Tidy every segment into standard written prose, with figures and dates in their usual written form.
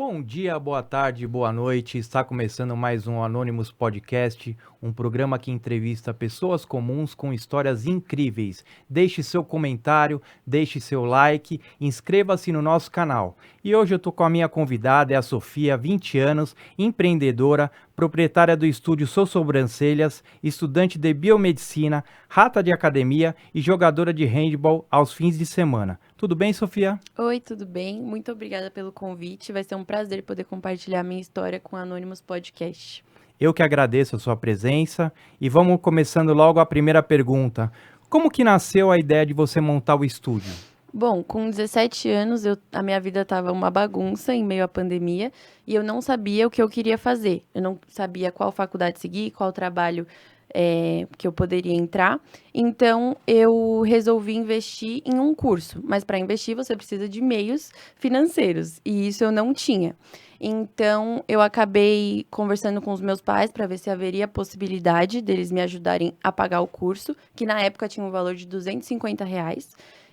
Bom dia, boa tarde, boa noite. Está começando mais um Anonymous Podcast, um programa que entrevista pessoas comuns com histórias incríveis. Deixe seu comentário, deixe seu like, inscreva-se no nosso canal. E hoje eu tô com a minha convidada, é a Sofia, 20 anos, empreendedora, proprietária do estúdio Sou Sobrancelhas, estudante de biomedicina, rata de academia e jogadora de handball aos fins de semana. Tudo bem, Sofia? Oi, tudo bem? Muito obrigada pelo convite. Vai ser um prazer poder compartilhar minha história com o Anonymous Podcast. Eu que agradeço a sua presença e vamos começando logo a primeira pergunta. Como que nasceu a ideia de você montar o estúdio? Bom, com 17 anos, a minha vida estava uma bagunça em meio à pandemia e eu não sabia o que eu queria fazer. Eu não sabia qual faculdade seguir, qual trabalho que eu poderia entrar. Então, eu resolvi investir em um curso. Mas para investir, você precisa de meios financeiros e isso eu não tinha. Então, eu acabei conversando com os meus pais para ver se haveria possibilidade deles me ajudarem a pagar o curso, que na época tinha um valor de R$ 250.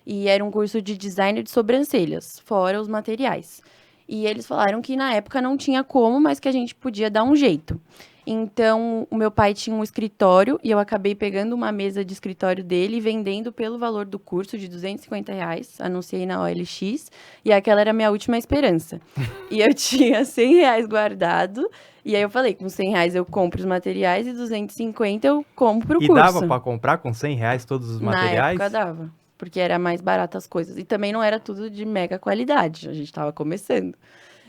E era um curso de design de sobrancelhas, fora os materiais. E eles falaram que na época não tinha como, mas que a gente podia dar um jeito. Então, o meu pai tinha um escritório e eu acabei pegando uma mesa de escritório dele e vendendo pelo valor do curso de R$ 250. Anunciei na OLX e aquela era a minha última esperança. E eu tinha R$ 100 guardado. E aí eu falei, com R$ 100 eu compro os materiais e 250 eu compro o E curso. dava para comprar com R$ 100 todos os Na materiais? época dava, porque era mais barato as coisas. E também não era tudo de mega qualidade, a gente tava começando.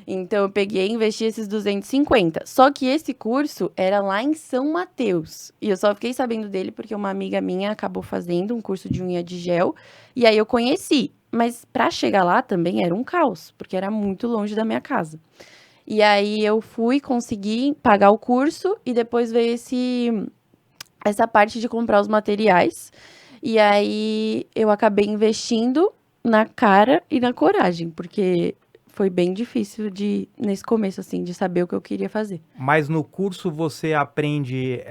Então, eu peguei e investi esses 250. Só que esse curso era lá em São Mateus. E eu só fiquei sabendo dele porque uma amiga minha acabou fazendo um curso de unha de gel. E aí eu conheci. Mas para chegar lá também era um caos, porque era muito longe da minha casa. E aí eu fui conseguir pagar o curso e depois veio essa parte de comprar os materiais. E aí eu acabei investindo na cara e na coragem, porque foi bem difícil nesse começo, assim, de saber o que eu queria fazer. Mas no curso você aprende,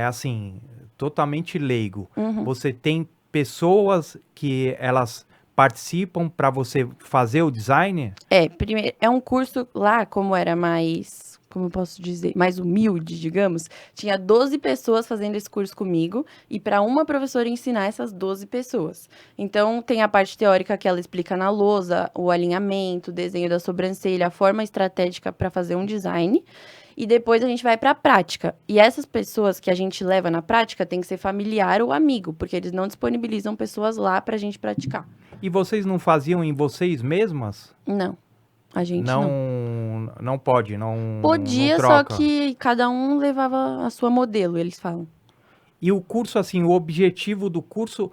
assim, totalmente leigo. Uhum. Você tem pessoas que elas participam para você fazer o design? Primeiro, é um curso lá, como era mais, como eu posso dizer, mais humilde, digamos, tinha 12 pessoas fazendo esse curso comigo e para uma professora ensinar essas 12 pessoas. Então, tem a parte teórica que ela explica na lousa, o alinhamento, o desenho da sobrancelha, a forma estratégica para fazer um design. E depois a gente vai para a prática. E essas pessoas que a gente leva na prática tem que ser familiar ou amigo, porque eles não disponibilizam pessoas lá para a gente praticar. E vocês não faziam em vocês mesmas? Não, a gente não. Não pode, não Podia, só troca. que cada um levava a sua modelo, eles falam. E o curso, assim, o objetivo do curso,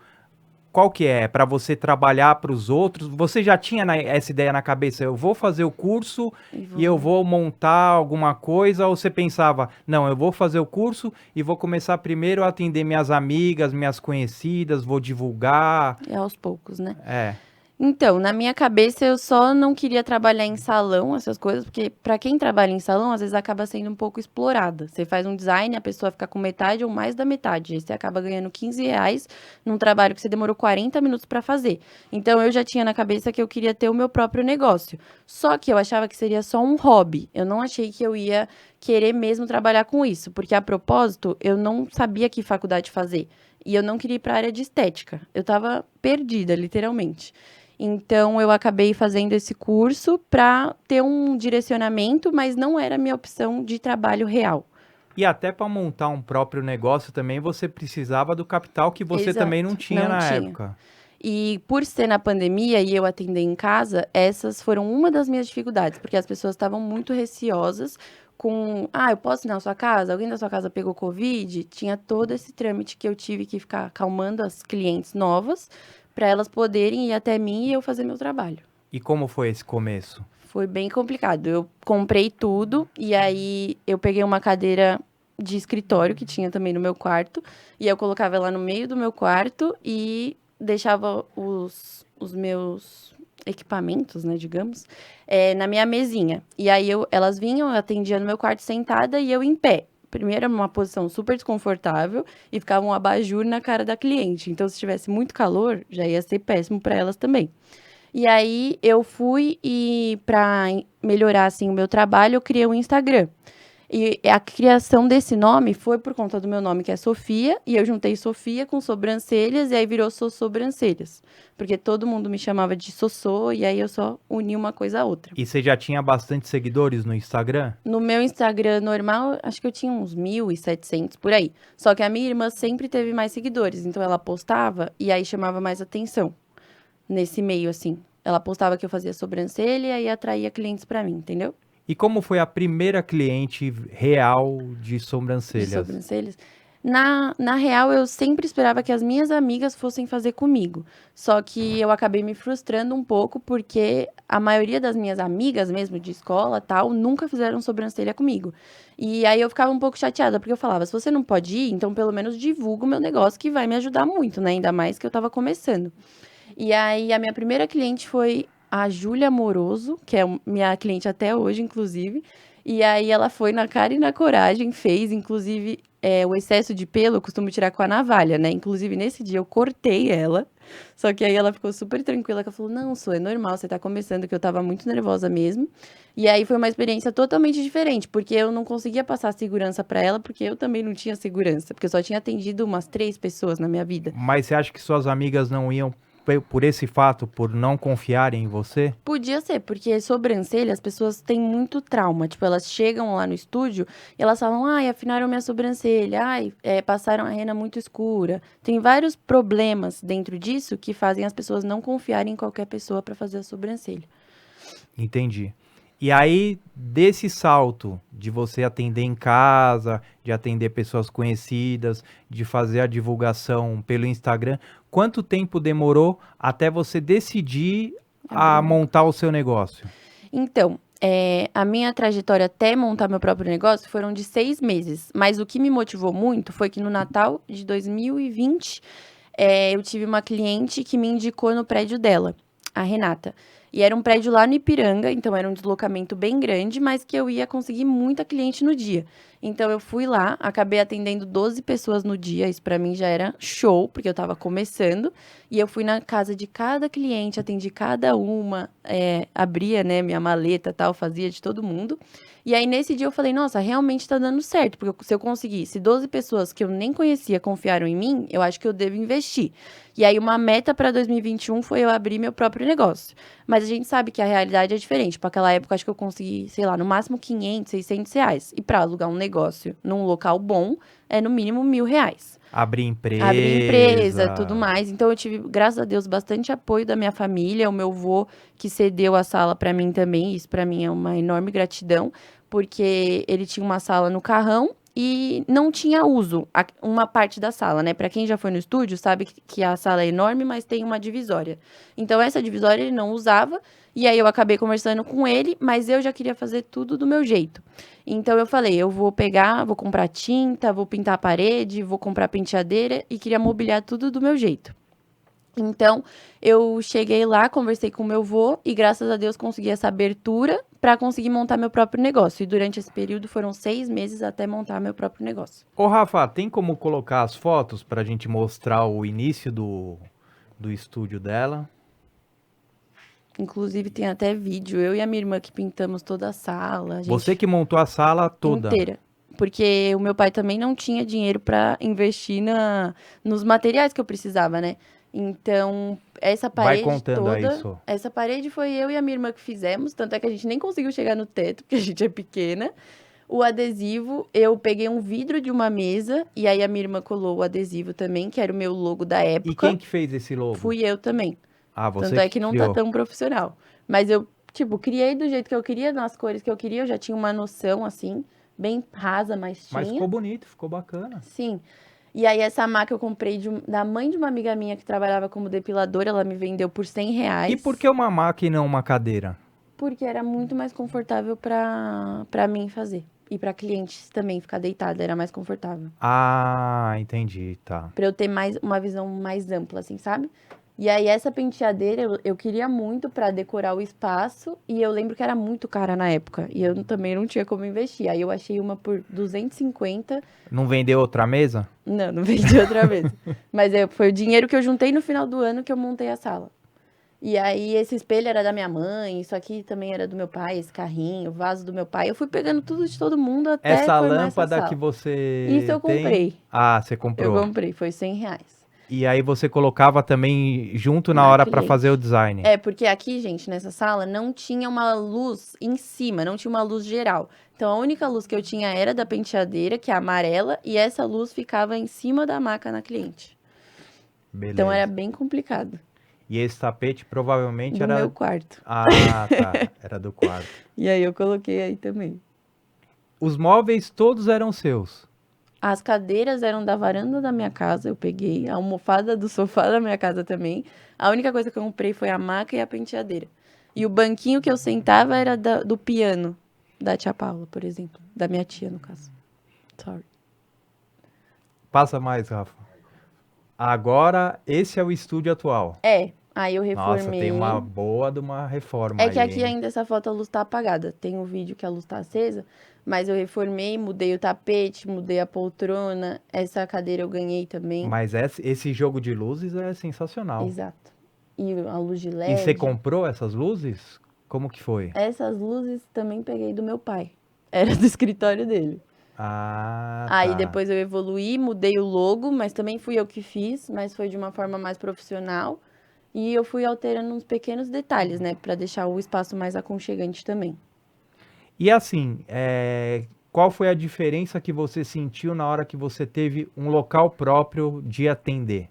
qual que é? Para você trabalhar para os outros? Você já tinha essa ideia na cabeça, eu vou fazer o curso e eu vou montar alguma coisa? Ou você pensava, não, eu vou fazer o curso e vou começar primeiro a atender minhas amigas, minhas conhecidas, vou divulgar? É aos poucos, né? É. Então, na minha cabeça, eu só não queria trabalhar em salão, essas coisas, porque para quem trabalha em salão, às vezes acaba sendo um pouco explorada. Você faz um design, a pessoa fica com metade ou mais da metade. Aí você acaba ganhando R$ 15 num trabalho que você demorou 40 minutos para fazer. Então, eu já tinha na cabeça que eu queria ter o meu próprio negócio. Só que eu achava que seria só um hobby. Eu não achei que eu ia querer mesmo trabalhar com isso, porque a propósito, eu não sabia que faculdade fazer. E eu não queria ir para a área de estética. Eu estava perdida, literalmente. Então, eu acabei fazendo esse curso para ter um direcionamento, mas não era a minha opção de trabalho real. E até para montar um próprio negócio também, você precisava do capital que você também não Exato, tinha não na tinha. época. E por ser na pandemia e eu atender em casa, essas foram uma das minhas dificuldades, porque as pessoas estavam muito receosas com, eu posso ir na sua casa? Alguém da sua casa pegou Covid? Tinha todo esse trâmite que eu tive que ficar acalmando as clientes novas para elas poderem ir até mim e eu fazer meu trabalho. E como foi esse começo? Foi bem complicado. Eu comprei tudo e aí eu peguei uma cadeira de escritório que tinha também no meu quarto e eu colocava ela no meio do meu quarto e deixava os meus equipamentos, né, digamos, na minha mesinha. E aí elas vinham, eu atendia no meu quarto sentada e eu em pé. Primeiro, uma posição super desconfortável e ficava um abajur na cara da cliente. Então, se tivesse muito calor, já ia ser péssimo para elas também. E aí eu fui e para melhorar assim o meu trabalho, eu criei um Instagram. E a criação desse nome foi por conta do meu nome, que é Sofia, e eu juntei Sofia com sobrancelhas, e aí virou Sobrancelhas. Porque todo mundo me chamava de Sossô, e aí eu só uni uma coisa à outra. E você já tinha bastante seguidores no Instagram? No meu Instagram normal, acho que eu tinha uns 1.700 por aí. Só que a minha irmã sempre teve mais seguidores, então ela postava e aí chamava mais atenção nesse meio, assim. Ela postava que eu fazia sobrancelha e aí atraía clientes pra mim, entendeu? E como foi a primeira cliente real de De sobrancelhas? sobrancelhas. Na real, eu sempre esperava que as minhas amigas fossem fazer comigo. Só que eu acabei me frustrando um pouco, porque a maioria das minhas amigas, mesmo de escola tal, nunca fizeram sobrancelha comigo. E aí eu ficava um pouco chateada, porque eu falava, se você não pode ir, então pelo menos divulga o meu negócio, que vai me ajudar muito, né? Ainda mais que eu tava começando. E aí a minha primeira cliente foi a Júlia Moroso, que é minha cliente até hoje, inclusive. E aí ela foi na cara e na coragem, fez, inclusive, o excesso de pelo eu costumo tirar com a navalha, né? Inclusive, nesse dia eu cortei ela. Só que aí ela ficou super tranquila, que ela falou, não, Su, é normal, você tá começando, que eu tava muito nervosa mesmo. E aí foi uma experiência totalmente diferente, porque eu não conseguia passar segurança pra ela, porque eu também não tinha segurança, porque eu só tinha atendido umas 3 pessoas na minha vida. Mas você acha que suas amigas não iam por esse fato, por não confiarem em você? Podia ser, porque sobrancelha as pessoas têm muito trauma. Tipo, elas chegam lá no estúdio e elas falam, ai, afinaram minha sobrancelha, ai, passaram a rena muito escura. Tem vários problemas dentro disso que fazem as pessoas não confiarem em qualquer pessoa para fazer a sobrancelha. Entendi. E aí, desse salto de você atender em casa, de atender pessoas conhecidas, de fazer a divulgação pelo Instagram, quanto tempo demorou até você decidir a Abriu. montar o seu negócio? Então, a minha trajetória até montar meu próprio negócio foram de 6 meses. Mas o que me motivou muito foi que no Natal de 2020, eu tive uma cliente que me indicou no prédio dela, a Renata. E era um prédio lá no Ipiranga, então era um deslocamento bem grande, mas que eu ia conseguir muita cliente no dia. Então eu fui lá, acabei atendendo 12 pessoas no dia, isso pra mim já era show, porque eu tava começando. E eu fui na casa de cada cliente, atendi cada uma, abria, né, minha maleta e tal, fazia de todo mundo. E aí, nesse dia, eu falei, nossa, realmente tá dando certo, porque se eu conseguir, se 12 pessoas que eu nem conhecia confiaram em mim, eu acho que eu devo investir. E aí, uma meta para 2021 foi eu abrir meu próprio negócio. Mas a gente sabe que a realidade é diferente. Para aquela época, acho que eu consegui, sei lá, no máximo 500, 600 reais. E para alugar um negócio num local bom, é no mínimo R$ 1.000. Abrir empresa. Abrir empresa, tudo mais. Então, eu tive, graças a Deus, bastante apoio da minha família. O meu avô, que cedeu a sala para mim também. Isso, para mim, é uma enorme gratidão. Porque ele tinha uma sala no carrão e não tinha uso uma parte da sala, né? Para quem já foi no estúdio, sabe que a sala é enorme, mas tem uma divisória. Então, essa divisória ele não usava. E aí, eu acabei conversando com ele, mas eu já queria fazer tudo do meu jeito. Então eu falei, eu vou pegar, vou comprar tinta, vou pintar a parede, vou comprar penteadeira e queria mobiliar tudo do meu jeito. Então eu cheguei lá, conversei com meu avô e graças a Deus consegui essa abertura para conseguir montar meu próprio negócio. E durante esse período foram 6 meses até montar meu próprio negócio. Ô, Rafa, tem como colocar as fotos pra gente mostrar o início do estúdio dela? Inclusive tem até vídeo, eu e a minha irmã que pintamos toda a sala, a gente Você que montou a sala toda. inteira. Porque o meu pai também não tinha dinheiro para investir nos materiais que eu precisava, né? Então, essa Vai parede contando aí, toda, Sô. essa parede foi eu e a minha irmã que fizemos, tanto é que a gente nem conseguiu chegar no teto, porque a gente é pequena. O adesivo, eu peguei um vidro de uma mesa e aí a minha irmã colou o adesivo também, que era o meu logo da E época. quem que fez esse logo? Fui eu também. Ah, você Tanto é que que não tá criou. tão profissional. Mas eu, tipo, criei do jeito que eu queria, nas cores que eu queria, eu já tinha uma noção, assim, bem rasa, mas Mas tinha. ficou bonito, ficou bacana. Sim. E aí, essa maca eu comprei da mãe de uma amiga minha que trabalhava como depiladora, ela me vendeu por R$ 100. E por que uma maca e não uma cadeira? Porque era muito mais confortável pra mim fazer. E pra clientes também ficar deitada, era mais confortável. Ah, entendi, tá. Pra eu ter uma visão mais ampla, assim, sabe? E aí, essa penteadeira eu queria muito pra decorar o espaço. E eu lembro que era muito cara na época. E eu também não tinha como investir. Aí eu achei uma por 250. Não vendeu outra mesa? Não vendi outra vez. Mas foi o dinheiro que eu juntei no final do ano que eu montei a sala. E aí, esse espelho era da minha mãe, isso aqui também era do meu pai, esse carrinho, o vaso do meu pai. Eu fui pegando tudo de todo mundo até Essa formar essa lâmpada que sala. Isso você eu tem... comprei. Ah, você Eu comprou. comprei, foi R$ 100 E aí você colocava também junto na na hora para fazer o cliente. design. É, porque aqui, gente, nessa sala, não tinha uma luz em cima, não tinha uma luz geral. Então, a única luz que eu tinha era da penteadeira, que é amarela, e essa luz ficava em cima da maca na cliente. Então, era Beleza. bem complicado. E esse tapete provavelmente Do meu era... quarto. Ah, tá. Era do quarto. E aí, eu coloquei aí também. Os móveis todos eram seus. As cadeiras eram da varanda da minha casa, eu peguei. A almofada do sofá da minha casa também. A única coisa que eu comprei foi a maca e a penteadeira. E o banquinho que eu sentava era do piano da tia Paula, por exemplo. Da minha tia, no caso. Sorry. Passa mais, Rafa. Agora, esse é o estúdio atual. É, aí eu Nossa, tem uma reformei. boa de uma reforma É que aí, aqui hein? ainda essa foto a luz tá apagada. Tem um vídeo que a luz tá acesa, mas eu reformei, mudei o tapete, mudei a poltrona. Essa cadeira eu ganhei também. Mas esse jogo de luzes é sensacional. Exato. E a luz de E você LED. comprou essas luzes? Como que foi? Essas luzes também peguei do meu pai. Era do escritório dele. Ah, Aí tá. depois eu evoluí, mudei o logo, mas também fui eu que fiz, mas foi de uma forma mais profissional. E eu fui alterando uns pequenos detalhes, né, pra deixar o espaço mais aconchegante também. E assim, qual foi a diferença que você sentiu na hora que você teve um local próprio de atender?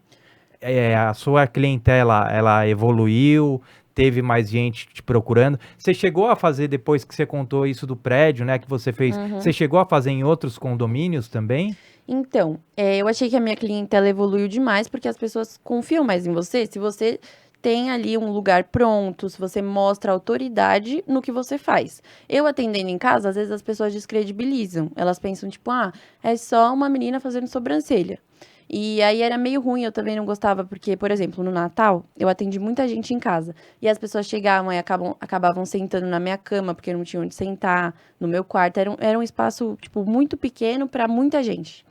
A sua clientela, ela evoluiu, teve mais gente te procurando. Você chegou a fazer, depois que você contou isso do prédio, né, que você fez, você chegou a fazer em outros condomínios também? Então, eu achei que a minha clientela evoluiu demais porque as pessoas confiam mais em você. Se você tem ali um lugar pronto, se você mostra autoridade no que você faz. Eu atendendo em casa, às vezes as pessoas descredibilizam. Elas pensam, tipo, ah, é só uma menina fazendo sobrancelha. E aí era meio ruim, eu também não gostava, porque, por exemplo, no Natal, eu atendi muita gente em casa. E as pessoas chegavam e acabavam sentando na minha cama, porque não tinham onde sentar, no meu quarto. Era um espaço, tipo, muito pequeno para muita gente.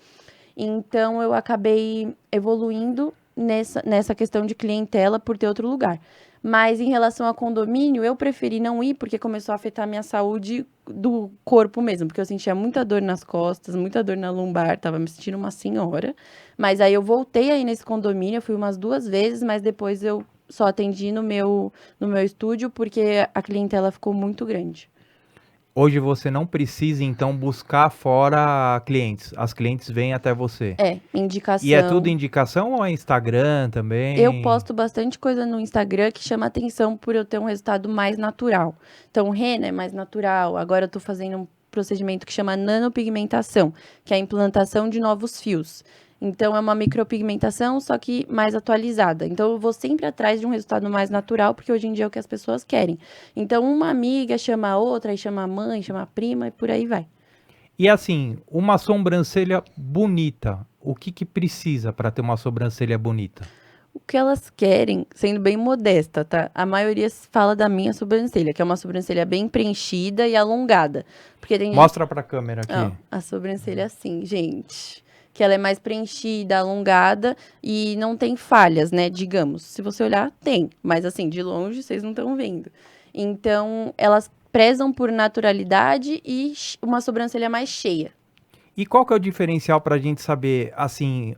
Então, eu acabei evoluindo nessa questão de clientela por ter outro lugar. Mas em relação a condomínio, eu preferi não ir porque começou a afetar a minha saúde do corpo mesmo, porque eu sentia muita dor nas costas, muita dor na lombar, tava me sentindo uma senhora. Mas aí eu voltei aí nesse condomínio, eu fui umas 2 vezes, mas depois eu só atendi no meu estúdio porque a clientela ficou muito grande. Hoje você não precisa, então, buscar fora clientes. As clientes vêm até você. É, E é tudo indicação. indicação ou é Instagram Eu também? posto bastante coisa no Instagram que chama atenção por eu ter um resultado mais natural. Então, rena é mais natural. Agora eu tô fazendo um procedimento que chama nanopigmentação, que é a implantação de novos fios. Então, é uma micropigmentação, só que mais atualizada. Então, eu vou sempre atrás de um resultado mais natural, porque hoje em dia é o que as pessoas querem. Então, uma amiga chama a outra, aí chama a mãe, chama a prima, e por aí vai. E assim, uma sobrancelha bonita. O que que precisa para ter uma sobrancelha bonita? O que elas querem, sendo bem modesta, tá? A maioria fala da minha sobrancelha, que é uma sobrancelha bem preenchida e alongada. Porque tem gente. Mostra pra câmera Ó, aqui. a sobrancelha assim, gente. Que ela é mais preenchida, alongada e não tem falhas, né? Digamos. Se você olhar, tem. Mas assim, de longe, vocês não estão vendo. Então, elas prezam por naturalidade e uma sobrancelha mais cheia. E qual que é o diferencial pra gente saber, assim,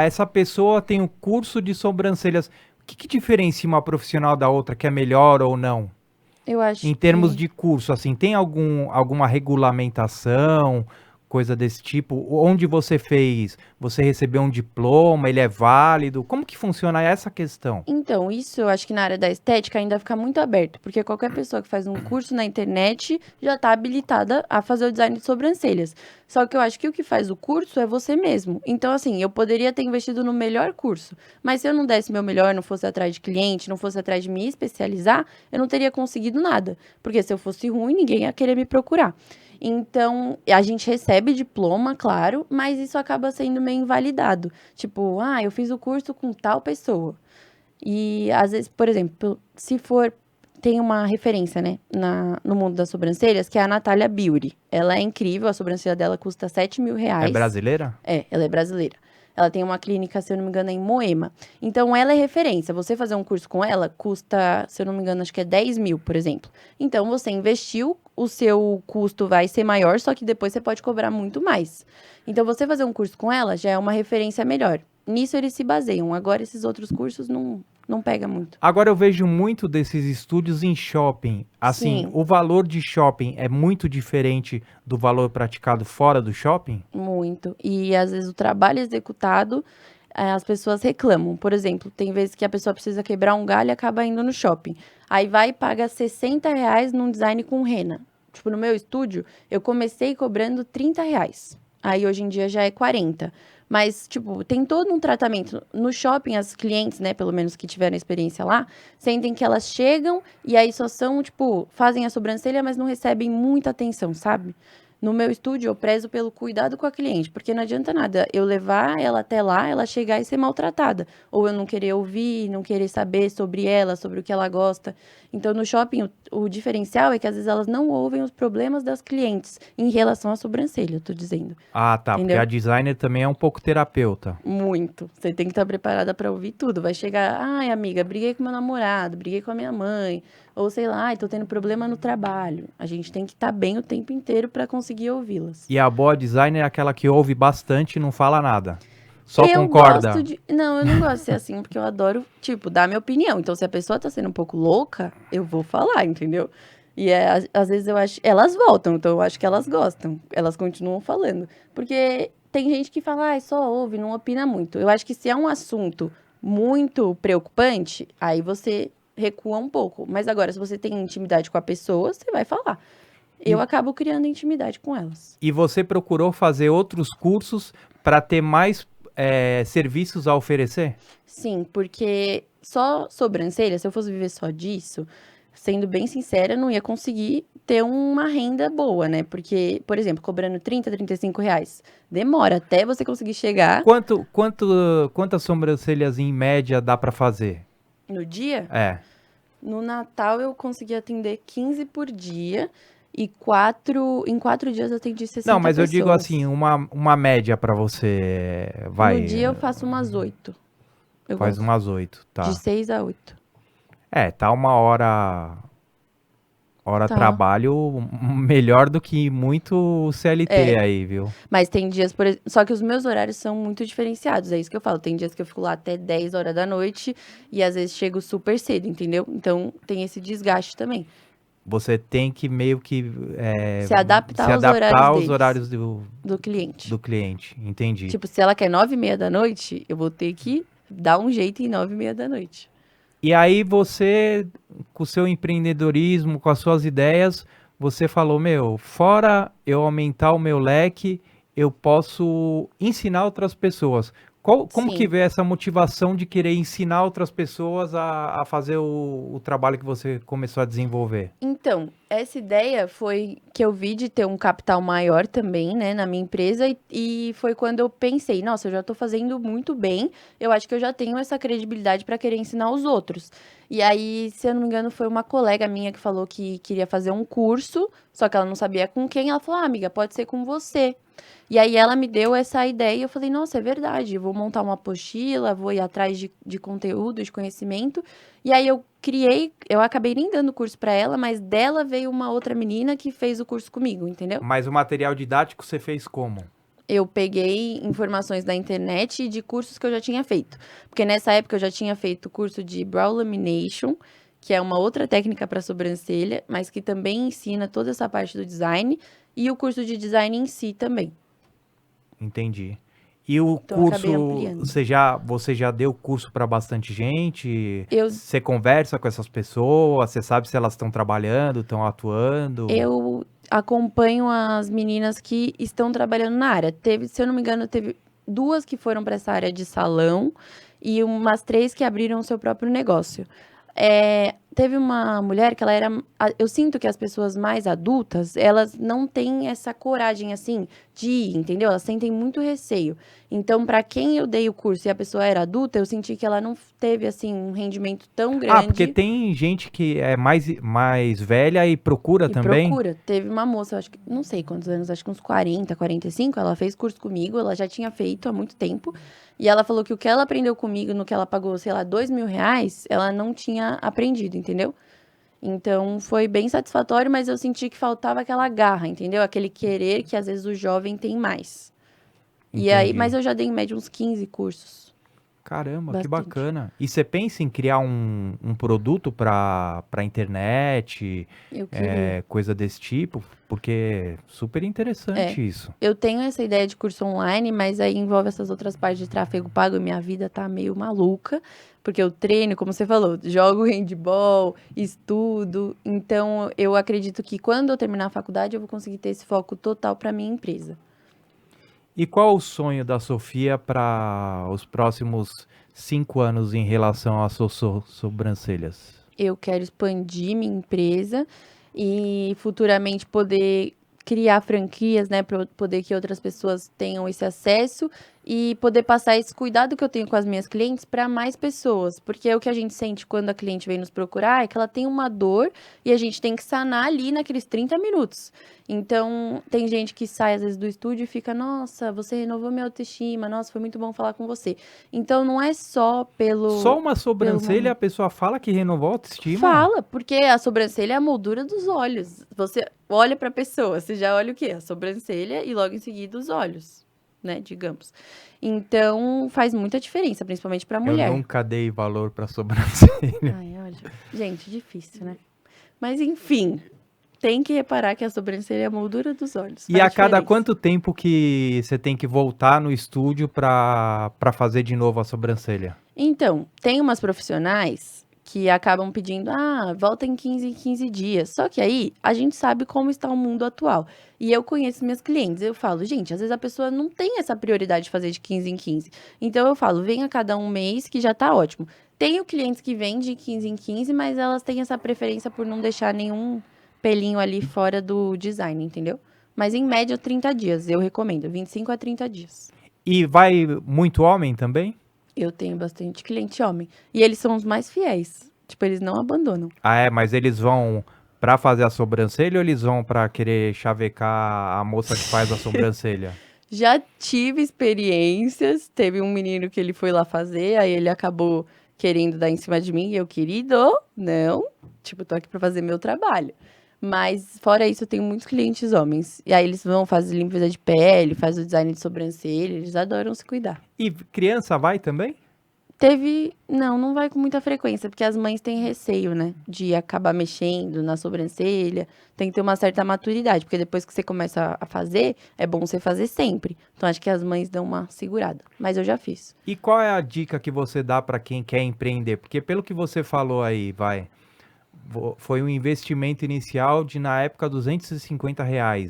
essa pessoa tem um curso de sobrancelhas. O que que diferencia uma profissional da outra que é melhor ou não? Eu acho Em termos que. de curso, assim, tem alguma regulamentação, coisa desse tipo? Onde você fez? Você recebeu um diploma? Ele é válido? Como que funciona essa questão? Então, isso eu acho que na área da estética ainda fica muito aberto, porque qualquer pessoa que faz um curso na internet já está habilitada a fazer o design de sobrancelhas. Só que eu acho que o que faz o curso é você mesmo. Então, assim, eu poderia ter investido no melhor curso, mas se eu não desse meu melhor, não fosse atrás de cliente, não fosse atrás de me especializar, eu não teria conseguido nada. Porque se eu fosse ruim, ninguém ia querer me procurar. Então, a gente recebe diploma, claro, mas isso acaba sendo meio invalidado. Tipo, eu fiz o curso com tal pessoa. E às vezes, por exemplo, se for. Tem uma referência, né, no mundo das sobrancelhas, que é a Natália Beauty. Ela é incrível, a sobrancelha dela custa R$ 7.000. É brasileira? Ela é brasileira. Ela tem uma clínica, se eu não me engano, em Moema. Então, ela é referência. Você fazer um curso com ela custa, se eu não me engano, acho que é 10 mil, por exemplo. Então, você investiu, o seu custo vai ser maior, só que depois você pode cobrar muito mais. Então, você fazer um curso com ela já é uma referência melhor. Nisso eles se baseiam. Agora, esses outros cursos não pega muito. Agora eu vejo muito desses estúdios em shopping. Assim, Sim. o valor de shopping é muito diferente do valor praticado fora do shopping? Muito. E às vezes o trabalho executado, as pessoas reclamam. Por exemplo, tem vezes que a pessoa precisa quebrar um galho e acaba indo no shopping. Aí vai e paga R$ 60 num design com rena. Tipo, no meu estúdio, eu comecei cobrando R$ 30. Aí hoje em dia já é 40. Mas, tipo, tem todo um tratamento. No shopping, as clientes, né, pelo menos que tiveram experiência lá, sentem que elas chegam e aí só são, tipo, fazem a sobrancelha, mas não recebem muita atenção, sabe? No meu estúdio, eu prezo pelo cuidado com a cliente, porque não adianta nada eu levar ela até lá, ela chegar e ser maltratada. Ou eu não querer ouvir, não querer saber sobre ela, sobre o que ela gosta. Então, no shopping, o diferencial é que às vezes elas não ouvem os problemas das clientes em relação à sobrancelha, eu tô dizendo. Ah, tá, porque Entendeu? a designer também é um pouco terapeuta. Muito. Você tem que estar preparada para ouvir tudo. Vai chegar, ai, amiga, briguei com meu namorado, briguei com a minha mãe, ou sei lá, ai, tô tendo problema no trabalho. A gente tem que estar bem o tempo inteiro para conseguir ouvi-las. E a boa designer é aquela que ouve bastante e não fala nada. Só Eu concorda. gosto de. Não, eu não gosto de ser assim, porque eu adoro, tipo, dar minha opinião. Então, se a pessoa tá sendo um pouco louca, eu vou falar, entendeu? E às vezes eu acho. Elas voltam, então eu acho que elas gostam. Elas continuam falando. Porque tem gente que fala, ai, só ouve, não opina muito. Eu acho que se é um assunto muito preocupante, aí você recua um pouco. Mas agora, se você tem intimidade com a pessoa, você vai falar. Eu acabo criando intimidade com elas. E você procurou fazer outros cursos para ter mais serviços a oferecer? Sim, porque só sobrancelha, se eu fosse viver só disso, sendo bem sincera, eu não ia conseguir ter uma renda boa, né? Porque, por exemplo, cobrando R$ 30, R$ 35, demora até você conseguir chegar Quantas sobrancelhas em média dá para fazer? no dia. É. No Natal eu consegui atender 15 por dia e em 4 dias eu atendi 60 Não, mas eu digo pessoas. assim, uma média para você, No vai, dia eu faço umas 8. Eu faz gosto. umas 8, De tá? 6 a 8. Tá uma hora Tá. trabalho melhor do que muito CLT É. aí, viu? Mas tem dias, só que os meus horários são muito diferenciados, é isso que eu falo. Tem dias que eu fico lá até 10 horas da noite e às vezes chego super cedo, entendeu? Então tem esse desgaste também. Você tem que meio que Se adaptar se aos horários adaptar aos deles, horários do cliente. do cliente, entendi. Tipo, se ela quer 9h30 da noite, eu vou ter que dar um jeito em 9h30 da noite. E aí você, com o seu empreendedorismo, com as suas ideias, você falou, meu, fora eu aumentar o meu leque, eu posso ensinar outras pessoas. Como que Sim. veio essa motivação de querer ensinar outras pessoas a fazer o trabalho que você começou a desenvolver? Então, essa ideia foi que eu vi de ter um capital maior também, né, na minha empresa, e foi quando eu pensei, nossa, eu já tô fazendo muito bem, eu acho que eu já tenho essa credibilidade para querer ensinar os outros. E aí, se eu não me engano, foi uma colega minha que falou que queria fazer um curso, só que ela não sabia com quem, ela falou, amiga, pode ser com você. E aí ela me deu essa ideia e eu falei, nossa, é verdade, eu vou montar uma apostila, vou ir atrás de conteúdo, de conhecimento. E aí eu acabei nem dando curso pra ela, mas dela veio uma outra menina que fez o curso comigo, entendeu? Mas o material didático você fez como? Eu peguei informações da internet e de cursos que eu já tinha feito. Porque nessa época eu já tinha feito curso de brow lamination, que é uma outra técnica para sobrancelha, mas que também ensina toda essa parte do design, e o curso de design em si também. Entendi. E o Então eu acabei curso, ampliando. você já deu curso para bastante gente? Eu Você conversa com essas pessoas? Você sabe se elas estão trabalhando, estão atuando? Eu acompanho as meninas que estão trabalhando na área. Se eu não me engano, teve 2 que foram para essa área de salão e umas 3 que abriram o seu próprio negócio. teve uma mulher que ela era... Eu sinto que as pessoas mais adultas, elas não têm essa coragem, assim, de ir, entendeu? Elas sentem muito receio. Então, pra quem eu dei o curso e a pessoa era adulta, eu senti que ela não teve, assim, um rendimento tão Ah, porque grande. tem gente que é mais velha e procura E também? procura. Teve uma moça, eu acho que, não sei quantos anos, acho que uns 40, 45, ela fez curso comigo, ela já tinha feito há muito tempo. E ela falou que o que ela aprendeu comigo, no que ela pagou, sei lá, R$ 2.000, ela não tinha aprendido, entendeu? Então, foi bem satisfatório, mas eu senti que faltava aquela garra, entendeu? Aquele querer que às vezes o jovem tem mais. E aí, mas Entendi. eu já dei em média uns 15 cursos. Caramba, que Bastante. bacana. E você pensa em criar um produto para internet, Eu queria. coisa desse tipo? Porque é super É. interessante isso. Eu tenho essa ideia de curso online, mas aí envolve essas outras partes de tráfego pago e minha vida tá meio maluca, porque eu treino, como você falou, jogo handball, estudo. Então, eu acredito que quando eu terminar a faculdade, eu vou conseguir ter esse foco total para minha empresa. E qual o sonho da Sofia para os próximos 5 anos em relação às suas sobrancelhas? Eu quero expandir minha empresa e futuramente poder criar franquias, né, para poder que outras pessoas tenham esse acesso e poder passar esse cuidado que eu tenho com as minhas clientes para mais pessoas, porque é o que a gente sente quando a cliente vem nos procurar é que ela tem uma dor e a gente tem que sanar ali naqueles 30 minutos. Então, tem gente que sai às vezes do estúdio e fica, nossa, você renovou minha autoestima, nossa, foi muito bom falar com você. Então, não é só Só pelo uma pelo sobrancelha, a momento. pessoa fala que renovou a autoestima? Fala, porque a sobrancelha é a moldura dos olhos. Você olha pra pessoa, você já olha o quê? A sobrancelha e logo em seguida os olhos, né, digamos. Então, faz muita diferença, principalmente pra Eu mulher. nunca dei valor para sobrancelha. Ai, olha. Gente, difícil, né? Mas enfim, tem que reparar que a sobrancelha é a moldura dos olhos. E Faz a cada diferença. quanto tempo que você tem que voltar no estúdio para fazer de novo a sobrancelha? Então, tem umas profissionais que acabam pedindo, volta em 15 em 15 dias. Só que aí, a gente sabe como está o mundo atual. E eu conheço minhas clientes, eu falo, gente, às vezes a pessoa não tem essa prioridade de fazer de 15 em 15. Então eu falo, vem a cada um mês que já tá ótimo. Tenho clientes que vêm de 15 em 15, mas elas têm essa preferência por não deixar nenhum pelinho ali fora do design, entendeu? Mas em média 30 dias, eu recomendo, 25 a 30 dias. E vai muito homem também? Eu tenho bastante cliente homem. E eles são os mais fiéis. Tipo, eles não abandonam. Ah, é, mas eles vão pra fazer a sobrancelha ou eles vão pra querer chavecar a moça que faz a sobrancelha? Já tive experiências. Teve um menino que ele foi lá fazer, aí ele acabou querendo dar em cima de mim. E eu, querido, não. Tipo, tô aqui pra fazer meu trabalho. Mas, fora isso, eu tenho muitos clientes homens. E aí eles vão fazer limpeza de pele, faz o design de sobrancelha. Eles adoram se cuidar. E criança vai também? Teve. Não, não vai com muita frequência, porque as mães têm receio, né? De acabar mexendo na sobrancelha. Tem que ter uma certa maturidade, porque depois que você começa a fazer, é bom você fazer sempre. Então acho que as mães dão uma segurada. Mas eu já fiz. E qual é a dica que você dá pra quem quer empreender? Porque pelo que você falou aí, foi um investimento inicial de, na época, R$ 250,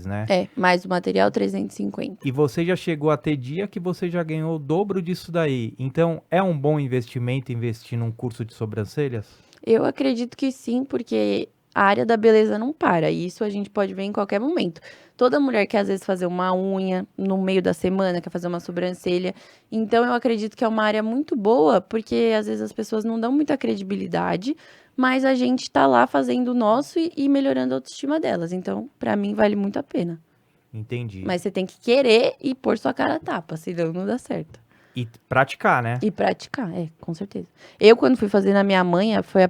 né? É, mais o material 350. E você já chegou a ter dia que você já ganhou o dobro disso daí. Então, é um bom investimento investir num curso de sobrancelhas? Eu acredito que sim, porque a área da beleza não para. E isso a gente pode ver em qualquer momento. Toda mulher quer, às vezes, fazer uma unha no meio da semana, quer fazer uma sobrancelha. Então, eu acredito que é uma área muito boa, porque às vezes as pessoas não dão muita credibilidade, mas a gente tá lá fazendo o nosso e melhorando a autoestima delas. Então, pra mim, vale muito a pena. Entendi. Mas você tem que querer e pôr sua cara a tapa, senão não dá certo. E praticar, né? E praticar, com certeza. Eu, quando fui fazer na minha mãe, foi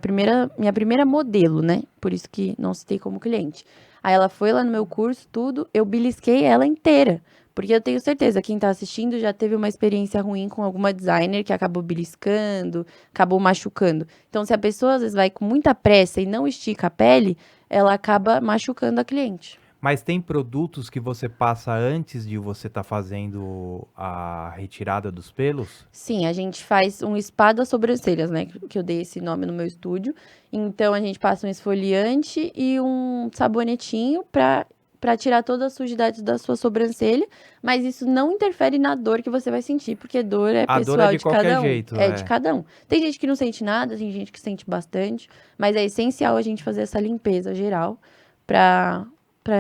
minha primeira modelo, né? Por isso que não citei como cliente. Aí ela foi lá no meu curso, tudo, eu belisquei ela inteira. Porque eu tenho certeza, quem tá assistindo já teve uma experiência ruim com alguma designer que acabou beliscando, acabou machucando. Então, se a pessoa às vezes vai com muita pressa e não estica a pele, ela acaba machucando a cliente. Mas tem produtos que você passa antes de você estar fazendo a retirada dos pelos? Sim, a gente faz um spa das sobrancelhas, né? Que eu dei esse nome no meu estúdio. Então, a gente passa um esfoliante e um sabonetinho pra pra tirar todas as sujidades da sua sobrancelha, mas isso não interfere na dor que você vai sentir, porque dor é A dor pessoal é de de cada qualquer um. jeito, É de cada um. Tem gente que não sente nada, tem gente que sente bastante, mas é essencial a gente fazer essa limpeza geral pra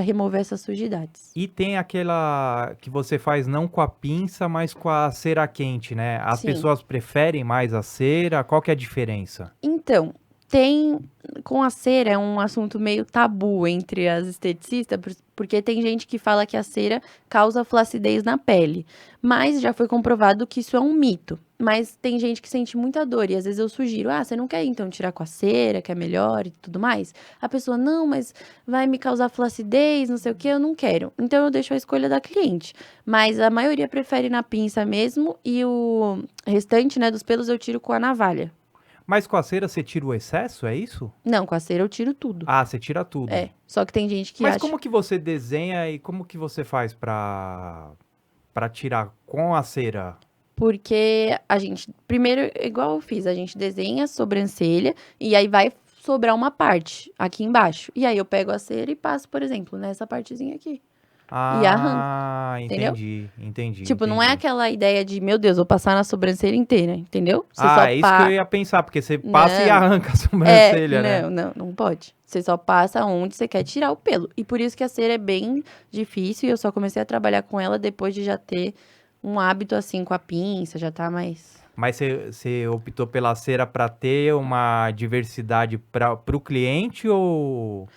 remover essas sujidades. E tem aquela que você faz não com a pinça, mas com a cera quente, né? As Sim. pessoas preferem mais a cera? Qual que é a diferença? Então, com a cera é um assunto meio tabu entre as esteticistas, porque tem gente que fala que a cera causa flacidez na pele. Mas já foi comprovado que isso é um mito. Mas tem gente que sente muita dor. E às vezes eu sugiro, você não quer então tirar com a cera, que é melhor e tudo mais? A pessoa, não, mas vai me causar flacidez, não sei o que, eu não quero. Então eu deixo a escolha da cliente. Mas a maioria prefere na pinça mesmo. E o restante, né, dos pelos eu tiro com a navalha. Mas com a cera você tira o excesso, é isso? Não, com a cera eu tiro tudo. Ah, você tira tudo. É, só que tem gente que Mas acha... como que você desenha e como que você faz pra tirar com a cera? Porque a gente, primeiro, igual eu fiz, a gente desenha a sobrancelha e aí vai sobrar uma parte aqui embaixo. E aí eu pego a cera e passo, por exemplo, nessa partezinha aqui. E arranco, entendeu? Entendi. Tipo, não é aquela ideia de, meu Deus, vou passar na sobrancelha inteira, entendeu? Você só É isso que eu ia pensar, porque você passa e Não. arranca a sobrancelha, né? Não pode. Você só passa onde você quer tirar o pelo. E por isso que a cera é bem difícil e eu só comecei a trabalhar com ela depois de já ter um hábito assim com a pinça, já tá mais... Mas você optou pela cera para ter uma diversidade pro cliente ou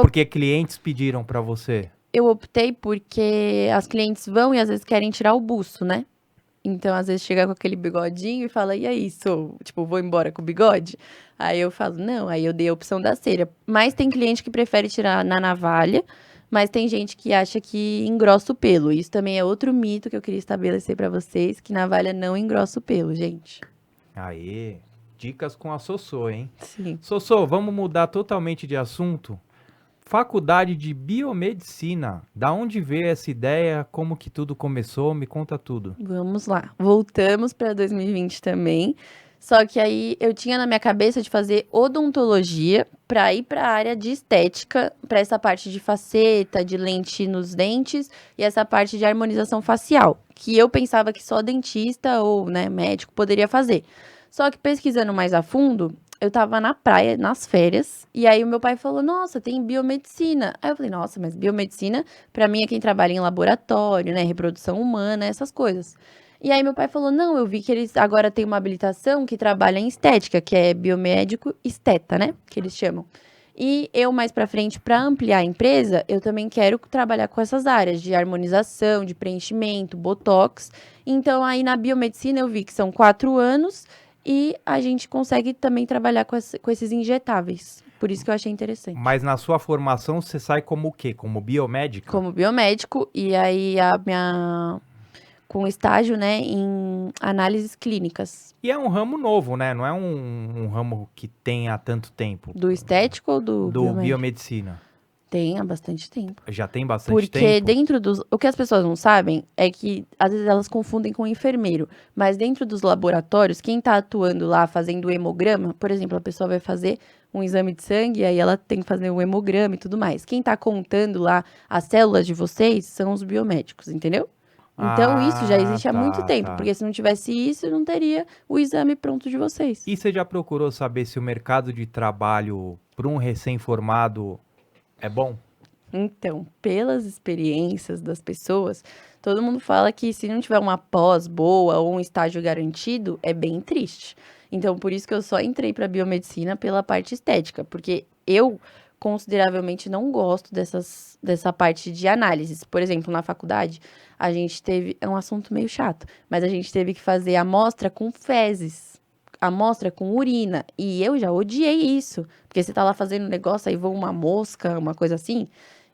porque clientes pediram para você? Eu optei porque as clientes vão e às vezes querem tirar o buço, né? Então, às vezes, chega com aquele bigodinho e fala, e aí, tipo, vou embora com o bigode? Aí eu falo, não, aí eu dei a opção da cera. Mas tem cliente que prefere tirar na navalha, mas tem gente que acha que engrossa o pelo. Isso também é outro mito que eu queria estabelecer pra vocês, que navalha não engrossa o pelo, gente. Aê, dicas com a Sossô, hein? Sim. Sossô, vamos mudar totalmente de assunto? Faculdade de Biomedicina, da onde veio essa ideia, como que tudo começou, me conta tudo. Vamos lá, voltamos para 2020 também, só que aí eu tinha na minha cabeça de fazer odontologia para ir para a área de estética, para essa parte de faceta, de lente nos dentes e essa parte de harmonização facial, que eu pensava que só dentista ou, né, médico poderia fazer. Só que pesquisando mais a fundo, eu tava na praia, nas férias, e aí o meu pai falou, nossa, tem biomedicina. Aí eu falei, nossa, mas biomedicina, pra mim é quem trabalha em laboratório, né, reprodução humana, essas coisas. E aí meu pai falou, não, eu vi que eles agora têm uma habilitação que trabalha em estética, que é biomédico esteta, né, que eles chamam. E eu, mais pra frente, pra ampliar a empresa, eu também quero trabalhar com essas áreas de harmonização, de preenchimento, botox. Então, aí na biomedicina eu vi que são 4 anos e a gente consegue também trabalhar com esses injetáveis. Por isso que eu achei interessante. Mas na sua formação você sai como o quê? Como biomédica? Como biomédico, e aí com estágio, né, em análises clínicas. E é um ramo novo, né? Não é um ramo que tem há tanto tempo. Do estético ou do biomedicina? Tem há bastante tempo. Já tem bastante tempo? Porque dentro dos... O que as pessoas não sabem é que, às vezes, elas confundem com enfermeiro. Mas dentro dos laboratórios, quem tá atuando lá, fazendo o hemograma... Por exemplo, a pessoa vai fazer um exame de sangue, aí ela tem que fazer um hemograma e tudo mais. Quem tá contando lá as células de vocês são os biomédicos, entendeu? Então, isso já existe há muito tempo. Tá. Porque se não tivesse isso, não teria o exame pronto de vocês. E você já procurou saber se o mercado de trabalho para um recém-formado é bom? Então, pelas experiências das pessoas, todo mundo fala que se não tiver uma pós boa ou um estágio garantido, é bem triste. Então, por isso que eu só entrei para biomedicina pela parte estética, porque eu consideravelmente não gosto dessa parte de análises. Por exemplo, na faculdade, a gente teve, é um assunto meio chato, mas a gente teve que fazer amostra com fezes, amostra com urina, e eu já odiei isso, porque você tá lá fazendo um negócio, aí voa uma mosca, uma coisa assim.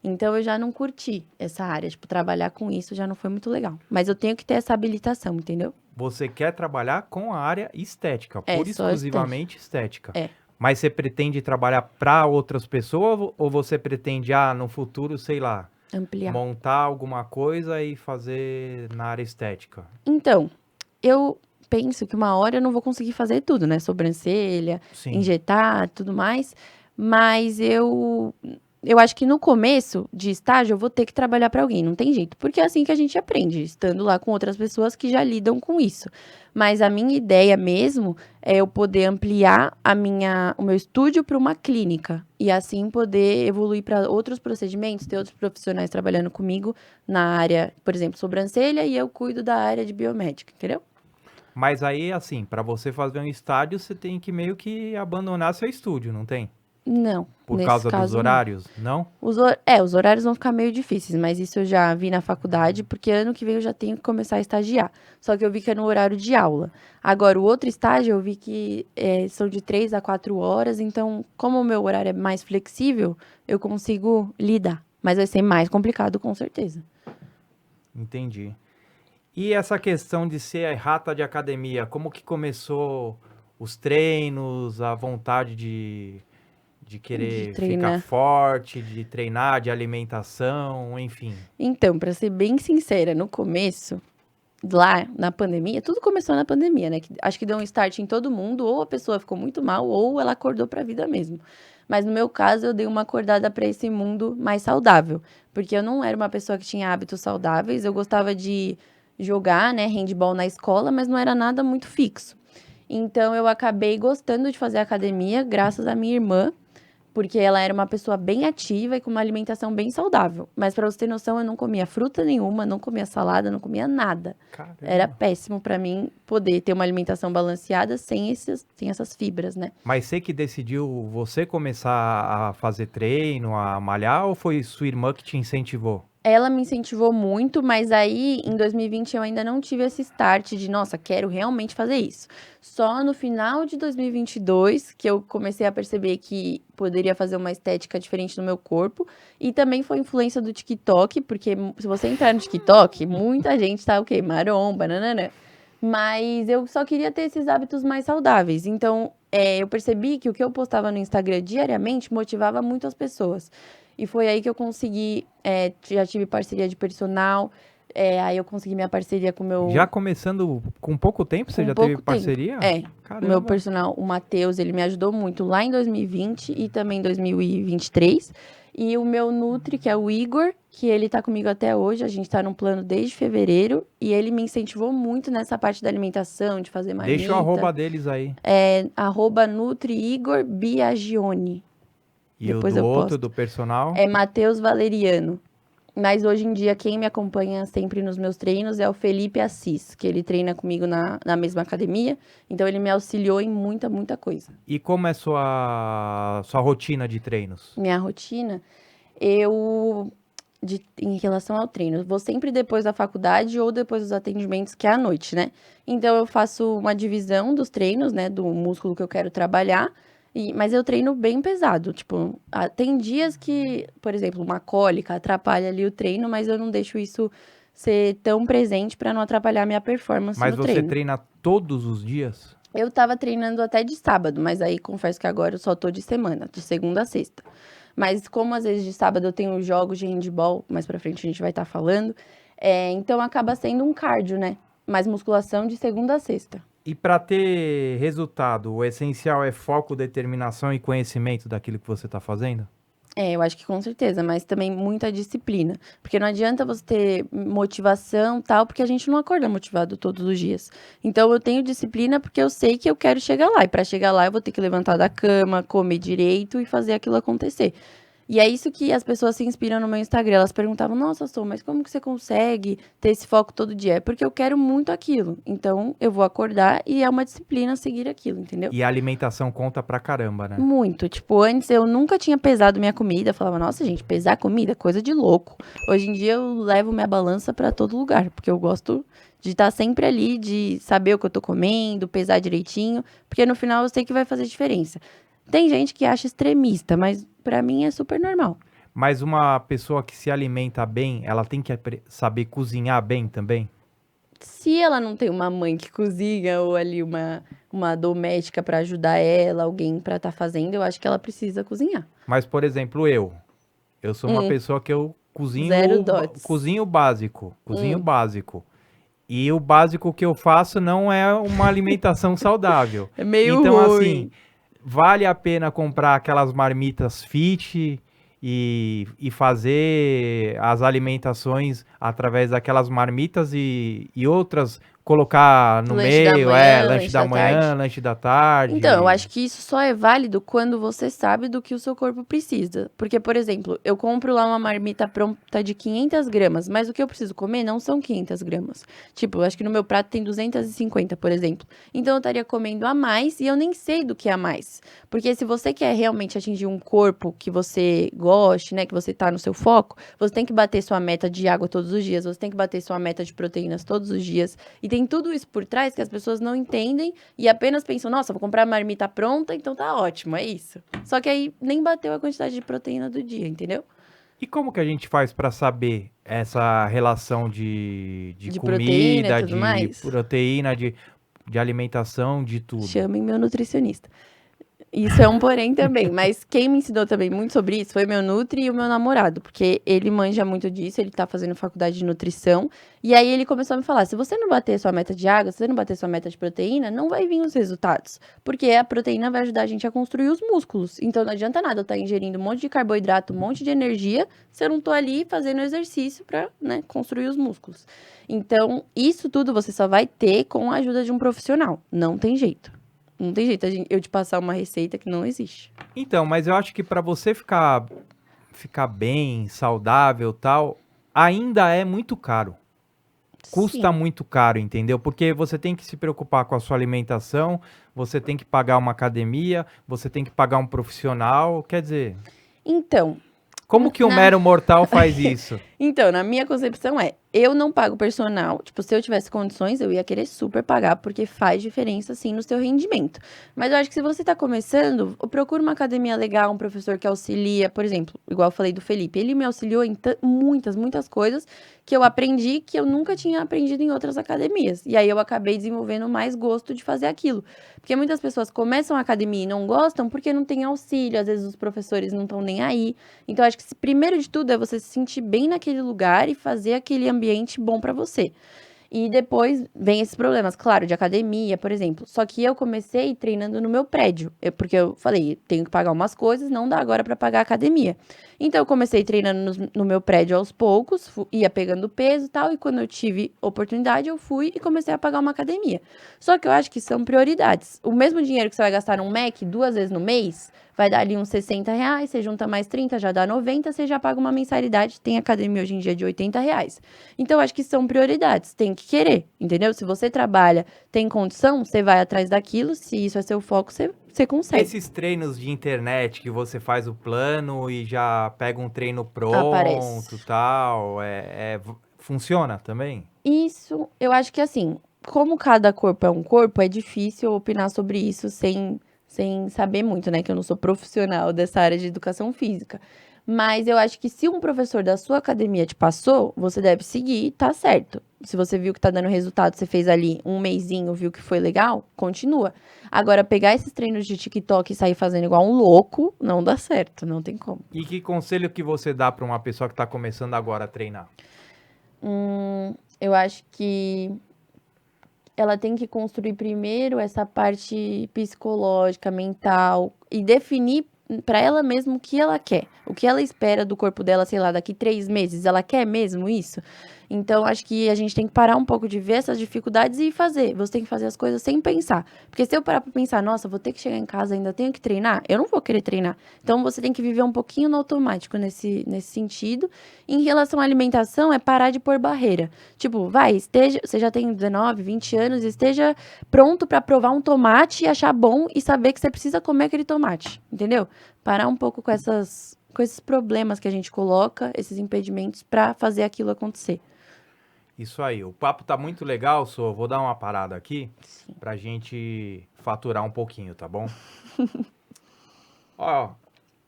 Então, eu já não curti essa área. Tipo, trabalhar com isso já não foi muito legal. Mas eu tenho que ter essa habilitação, entendeu? Você quer trabalhar com a área estética, É, pura e só exclusivamente estética. É. Mas você pretende trabalhar para outras pessoas ou você pretende, no futuro, sei lá, Ampliar. montar alguma coisa e fazer na área estética? Então, eu penso que uma hora eu não vou conseguir fazer tudo, né? Sobrancelha, Sim. injetar, tudo mais. Mas eu eu acho que no começo de estágio eu vou ter que trabalhar para alguém, não tem jeito, porque é assim que a gente aprende, estando lá com outras pessoas que já lidam com isso. Mas a minha ideia mesmo é eu poder ampliar o meu estúdio para uma clínica e assim poder evoluir para outros procedimentos, ter outros profissionais trabalhando comigo na área, por exemplo, sobrancelha, e eu cuido da área de biomédica, entendeu? Mas aí, assim, para você fazer um estádio, você tem que meio que abandonar seu estúdio, não tem? Não, Por nesse causa dos caso não. horários, não? Os horários vão ficar meio difíceis, mas isso eu já vi na faculdade, porque ano que vem eu já tenho que começar a estagiar. Só que eu vi que é no horário de aula. Agora, o outro estágio eu vi que são de 3 a 4 horas, então, como o meu horário é mais flexível, eu consigo lidar. Mas vai ser mais complicado, com certeza. Entendi. E essa questão de ser a rata de academia, como que começou os treinos, a vontade de De querer ficar treinar. forte, de treinar, de alimentação, enfim. Então, pra ser bem sincera, no começo, lá na pandemia, tudo começou na pandemia, né? Acho que deu um start em todo mundo, ou a pessoa ficou muito mal, ou ela acordou pra vida mesmo. Mas no meu caso, eu dei uma acordada pra esse mundo mais saudável, porque eu não era uma pessoa que tinha hábitos saudáveis, eu gostava de jogar, né, handball na escola, mas não era nada muito fixo. Então eu acabei gostando de fazer academia graças à minha irmã, porque ela era uma pessoa bem ativa e com uma alimentação bem saudável. Mas para você ter noção, eu não comia fruta nenhuma, não comia salada, não comia nada. Era Caramba. péssimo para mim poder ter uma alimentação balanceada sem essas fibras, né? Mas você que decidiu você começar a fazer treino, a malhar, ou foi sua irmã que te incentivou? Ela me incentivou muito, mas aí em 2020 eu ainda não tive esse start de, nossa, quero realmente fazer isso. Só no final de 2022 que eu comecei a perceber que poderia fazer uma estética diferente no meu corpo. E também foi influência do TikTok, porque se você entrar no TikTok, muita gente tá o quê? Maromba, nananã. Mas eu só queria ter esses hábitos mais saudáveis. Então, eu percebi que o que eu postava no Instagram diariamente motivava muito as pessoas. E foi aí que eu consegui, já tive parceria de personal, aí eu consegui minha parceria com o Já meu, começando com pouco tempo, você com já teve pouco tempo. parceria? O meu Caramba. personal, o Matheus, ele me ajudou muito lá em 2020 e também em 2023. E o meu Nutri, que é o Igor, que ele tá comigo até hoje, a gente tá num plano desde fevereiro, e ele me incentivou muito nessa parte da alimentação, de fazer Deixa o marmita. arroba deles aí. @NutriIgor Biagione. E o Depois do eu outro, posto. do personal? É Matheus Valeriano. Mas hoje em dia, quem me acompanha sempre nos meus treinos é o Felipe Assis, que ele treina comigo na mesma academia. Então, ele me auxiliou em muita, muita coisa. E como é sua rotina de treinos? Minha rotina, em relação ao treino, eu vou sempre depois da faculdade ou depois dos atendimentos, que é à noite, né? Então, eu faço uma divisão dos treinos, né? Do músculo que eu quero trabalhar. Mas eu treino bem pesado. Tipo, tem dias que, por exemplo, uma cólica atrapalha ali o treino, mas eu não deixo isso ser tão presente para não atrapalhar a minha performance Mas no você treino. treina todos os dias? Eu tava treinando até de sábado, mas aí confesso que agora eu só tô de semana, de segunda a sexta. Mas como às vezes de sábado eu tenho jogos de handball, mais pra frente a gente vai estar falando, então acaba sendo um cardio, né? Mais musculação de segunda a sexta. E para ter resultado, o essencial é foco, determinação e conhecimento daquilo que você está fazendo? Eu acho que com certeza, mas também muita disciplina. Porque não adianta você ter motivação tal, porque a gente não acorda motivado todos os dias. Então eu tenho disciplina porque eu sei que eu quero chegar lá. E para chegar lá eu vou ter que levantar da cama, comer direito e fazer aquilo acontecer. E é isso que as pessoas se inspiram no meu Instagram. Elas perguntavam, nossa, Sou, mas como que você consegue ter esse foco todo dia? É porque eu quero muito aquilo. Então, eu vou acordar e é uma disciplina seguir aquilo, entendeu? E a alimentação conta pra caramba, né? Muito. Tipo, antes eu nunca tinha pesado minha comida. Eu falava, nossa, gente, pesar comida é coisa de louco. Hoje em dia eu levo minha balança pra todo lugar, porque eu gosto de estar sempre ali, de saber o que eu tô comendo, pesar direitinho, porque no final eu sei que vai fazer diferença. Tem gente que acha extremista, mas pra mim é super normal. Mas uma pessoa que se alimenta bem, ela tem que saber cozinhar bem também? Se ela não tem uma mãe que cozinha ou ali uma doméstica pra ajudar ela, alguém pra estar fazendo, eu acho que ela precisa cozinhar. Mas, por exemplo, eu sou uma pessoa que eu Zero dots. cozinho básico, cozinho Hum, básico. E o básico que eu faço não é uma alimentação saudável. é meio Então, ruim. assim, vale a pena comprar aquelas marmitas fit e fazer as alimentações através daquelas marmitas e outras colocar no Lanche da meio, manhã, lanche lanche da da manhã, tarde. lanche da Então, eu tarde. acho que isso só é válido quando você sabe do que o seu corpo precisa. Porque, por exemplo, eu compro lá uma marmita pronta de 500 gramas, mas o que eu preciso comer não são 500 gramas. Tipo, eu acho que no meu prato tem 250, por exemplo. Então, eu estaria comendo a mais e eu nem sei do que é a mais. Porque se você quer realmente atingir um corpo que você goste, né, que você tá no seu foco, você tem que bater sua meta de água todos os dias, você tem que bater sua meta de proteínas todos os dias. E tem tudo isso por trás que as pessoas não entendem e apenas pensam, nossa, vou comprar a marmita pronta, então tá ótimo, é isso. Só que aí nem bateu a quantidade de proteína do dia, entendeu? E como que a gente faz para saber essa relação de De proteína e comida, tudo de mais. proteína, de alimentação, de tudo? Chamem meu nutricionista. Isso é um porém também, mas quem me ensinou também muito sobre isso foi meu nutri e o meu namorado, porque ele manja muito disso, ele tá fazendo faculdade de nutrição, e aí ele começou a me falar, se você não bater sua meta de água, se você não bater sua meta de proteína, não vai vir os resultados, porque a proteína vai ajudar a gente a construir os músculos, então não adianta nada eu estar ingerindo um monte de carboidrato, um monte de energia, se eu não tô ali fazendo exercício pra, né, construir os músculos. Então, isso tudo você só vai ter com a ajuda de um profissional, não tem jeito. Não tem jeito eu te passar uma receita que não existe. Então, mas eu acho que para você ficar bem, saudável, tal, ainda é muito caro. Custa Sim. muito caro, entendeu? Porque você tem que se preocupar com a sua alimentação, você tem que pagar uma academia, você tem que pagar um profissional, quer dizer, Então, como que um na mero mortal faz isso? Então, na minha concepção eu não pago personal. Tipo, se eu tivesse condições, eu ia querer super pagar, porque faz diferença, sim, no seu rendimento. Mas eu acho que se você tá começando, procura uma academia legal, um professor que auxilia, por exemplo, igual eu falei do Felipe, ele me auxiliou em muitas, muitas coisas que eu aprendi que eu nunca tinha aprendido em outras academias. E aí eu acabei desenvolvendo mais gosto de fazer aquilo. Porque muitas pessoas começam a academia e não gostam porque não tem auxílio, às vezes os professores não estão nem aí. Então, acho que primeiro de tudo é você se sentir bem naquele lugar e fazer aquele ambiente bom pra você. E depois vem esses problemas, claro, de academia, por exemplo. Só que eu comecei treinando no meu prédio, porque eu falei, tenho que pagar umas coisas, não dá agora pra pagar a academia. Então eu comecei treinando no meu prédio aos poucos, ia pegando peso e tal, e quando eu tive oportunidade, eu fui e comecei a pagar uma academia. Só que eu acho que são prioridades. O mesmo dinheiro que você vai gastar num Mac 2 vezes no mês, vai dar ali uns R$ 60, você junta mais 30, já dá 90, você já paga uma mensalidade. Tem academia hoje em dia de R$ 80. Então, acho que são prioridades. Tem que querer, entendeu? Se você trabalha, tem condição, você vai atrás daquilo. Se isso é seu foco, você consegue. Esses treinos de internet que você faz o plano e já pega um treino pronto, Aparece. tal, funciona também? Isso, eu acho que assim, como cada corpo é um corpo, é difícil opinar sobre isso sem saber muito, né? Que eu não sou profissional dessa área de educação física. Mas eu acho que se um professor da sua academia te passou, você deve seguir, tá certo. Se você viu que tá dando resultado, você fez ali um mesinho, viu que foi legal, continua. Agora, pegar esses treinos de TikTok e sair fazendo igual um louco, não dá certo, não tem como. E que conselho que você dá para uma pessoa que está começando agora a treinar? Eu acho que ela tem que construir primeiro essa parte psicológica, mental e definir para ela mesma o que ela quer, o que ela espera do corpo dela, sei lá, daqui 3 meses. Ela quer mesmo isso? Então, acho que a gente tem que parar um pouco de ver essas dificuldades e fazer. Você tem que fazer as coisas sem pensar. Porque se eu parar pra pensar, nossa, vou ter que chegar em casa, ainda tenho que treinar, eu não vou querer treinar. Então, você tem que viver um pouquinho no automático nesse sentido. Em relação à alimentação, é parar de pôr barreira. Tipo, você já tem 19, 20 anos, esteja pronto pra provar um tomate e achar bom e saber que você precisa comer aquele tomate, entendeu? Parar um pouco com esses problemas que a gente coloca, esses impedimentos pra fazer aquilo acontecer. Isso aí, o papo tá muito legal, só vou dar uma parada aqui Sim. pra gente faturar um pouquinho, tá bom? Ó,